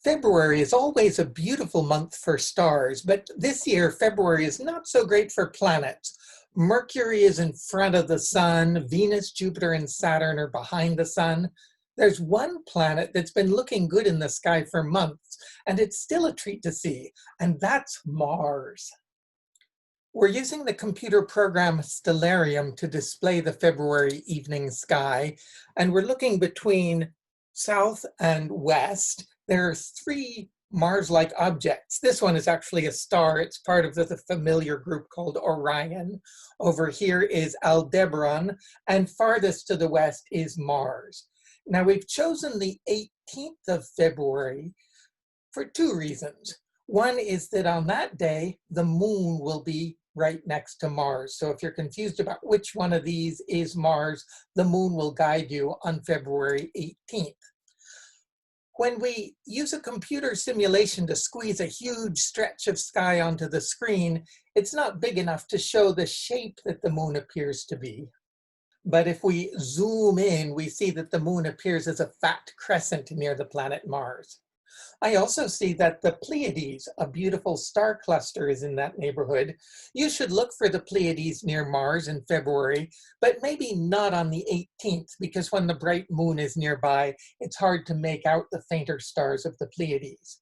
February is always a beautiful month for stars, but this year February is not so great for planets. Mercury is in front of the sun, Venus, Jupiter, and Saturn are behind the sun. There's one planet that's been looking good in the sky for months, and it's still a treat to see, and that's Mars. We're using the computer program Stellarium to display the February evening sky, and we're looking between south and west. There are three Mars-like objects. This one is actually a star. It's part of the familiar group called Orion. Over here is Aldebaran, and farthest to the west is Mars. Now we've chosen the 18th of February for two reasons. One is that on that day, the moon will be right next to Mars. So if you're confused about which one of these is Mars, the moon will guide you on February 18th. When we use a computer simulation to squeeze a huge stretch of sky onto the screen, it's not big enough to show the shape that the moon appears to be. But if we zoom in, we see that the moon appears as a fat crescent near the planet Mars. I also see that the Pleiades, a beautiful star cluster, is in that neighborhood. You should look for the Pleiades near Mars in February, but maybe not on the 18th, because when the bright moon is nearby, it's hard to make out the fainter stars of the Pleiades.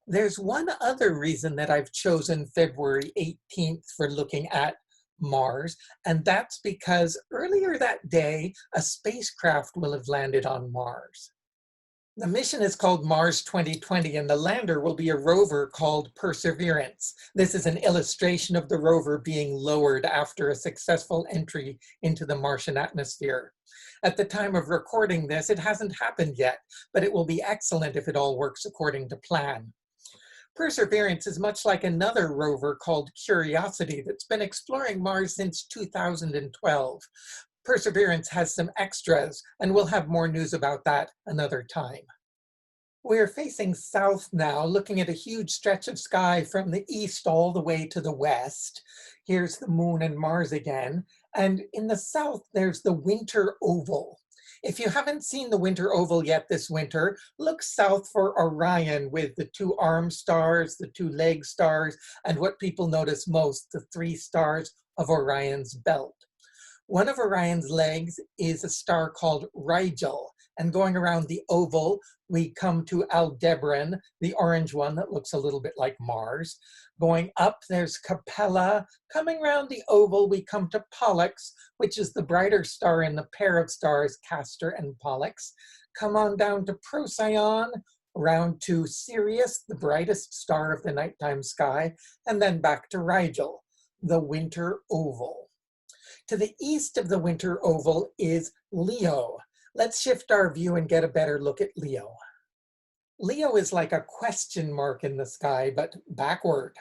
There's one other reason that I've chosen February 18th for looking at Mars, and that's because earlier that day, a spacecraft will have landed on Mars. The mission is called Mars 2020, and the lander will be a rover called Perseverance. This is an illustration of the rover being lowered after a successful entry into the Martian atmosphere. At the time of recording this, it hasn't happened yet, but it will be excellent if it all works according to plan. Perseverance is much like another rover called Curiosity that's been exploring Mars since 2012. Perseverance has some extras, and we'll have more news about that another time. We're facing south now, looking at a huge stretch of sky from the east all the way to the west. Here's the moon and Mars again. And in the south, there's the winter oval. If you haven't seen the winter oval yet this winter, look south for Orion with the two arm stars, the two leg stars, and what people notice most, the three stars of Orion's belt. One of Orion's legs is a star called Rigel, and going around the oval, we come to Aldebaran, the orange one that looks a little bit like Mars. Going up, there's Capella. Coming around the oval, we come to Pollux, which is the brighter star in the pair of stars, Castor and Pollux. Come on down to Procyon, around to Sirius, the brightest star of the nighttime sky, and then back to Rigel, the winter oval. To the east of the winter oval is Leo. Let's shift our view and get a better look at Leo. Leo is like a question mark in the sky, but backward.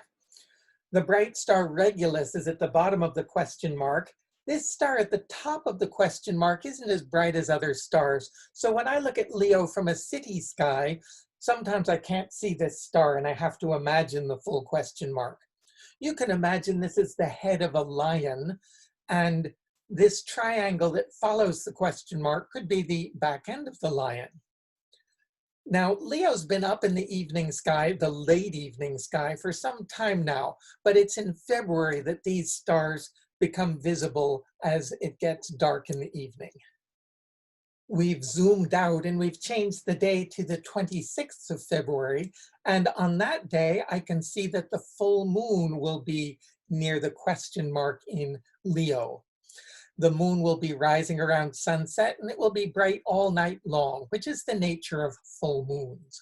The bright star Regulus is at the bottom of the question mark. This star at the top of the question mark isn't as bright as other stars, so when I look at Leo from a city sky, sometimes I can't see this star and I have to imagine the full question mark. You can imagine this is the head of a lion, and this triangle that follows the question mark could be the back end of the lion. Now, Leo's been up in the evening sky, the late evening sky, for some time now, but it's in February that these stars become visible as it gets dark in the evening. We've zoomed out and we've changed the day to the 26th of February, and on that day, I can see that the full moon will be near the question mark in Leo. The moon will be rising around sunset and it will be bright all night long, which is the nature of full moons.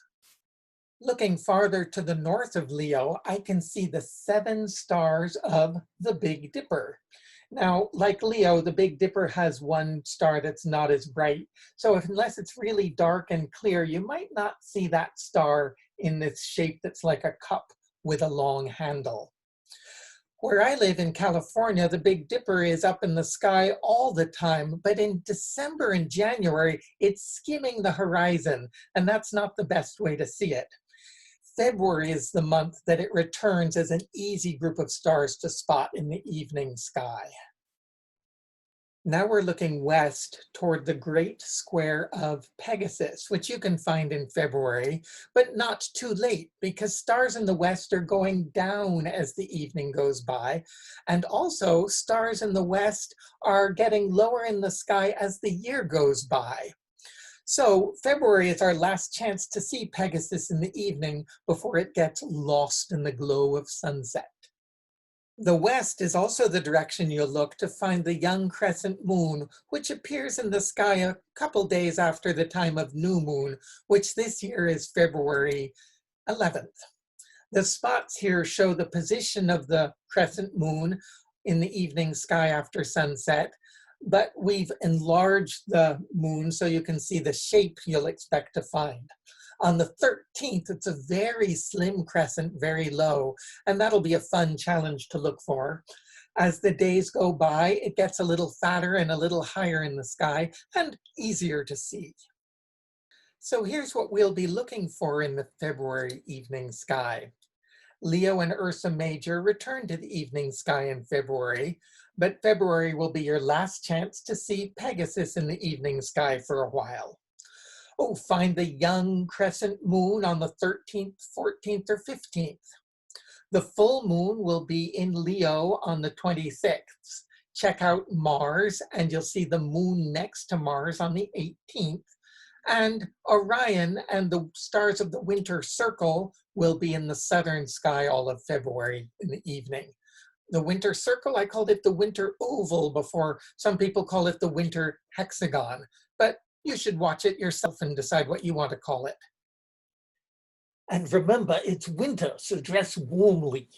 Looking farther to the north of Leo, I can see the 7 stars of the Big Dipper. Now, like Leo, the Big Dipper has one star that's not as bright. So unless it's really dark and clear, you might not see that star in this shape that's like a cup with a long handle. Where I live in California, the Big Dipper is up in the sky all the time, but in December and January, it's skimming the horizon, and that's not the best way to see it. February is the month that it returns as an easy group of stars to spot in the evening sky. Now we're looking west toward the great square of Pegasus, which you can find in February, but not too late because stars in the west are going down as the evening goes by. And also stars in the west are getting lower in the sky as the year goes by. So February is our last chance to see Pegasus in the evening before it gets lost in the glow of sunset. The west is also the direction you'll look to find the young crescent moon, which appears in the sky a couple days after the time of new moon, which this year is February 11th. The spots here show the position of the crescent moon in the evening sky after sunset, but we've enlarged the moon so you can see the shape you'll expect to find. On the 13th, it's a very slim crescent, very low, and that'll be a fun challenge to look for. As the days go by, it gets a little fatter and a little higher in the sky and easier to see. So here's what we'll be looking for in the February evening sky. Leo and Ursa Major return to the evening sky in February, but February will be your last chance to see Pegasus in the evening sky for a while. Oh, find the young crescent moon on the 13th, 14th, or 15th. The full moon will be in Leo on the 26th. Check out Mars and you'll see the moon next to Mars on the 18th. And Orion and the stars of the winter circle will be in the southern sky all of February in the evening. The winter circle, I called it the winter oval before. Some people call it the winter hexagon, but you should watch it yourself and decide what you want to call it. And remember, it's winter, so dress warmly.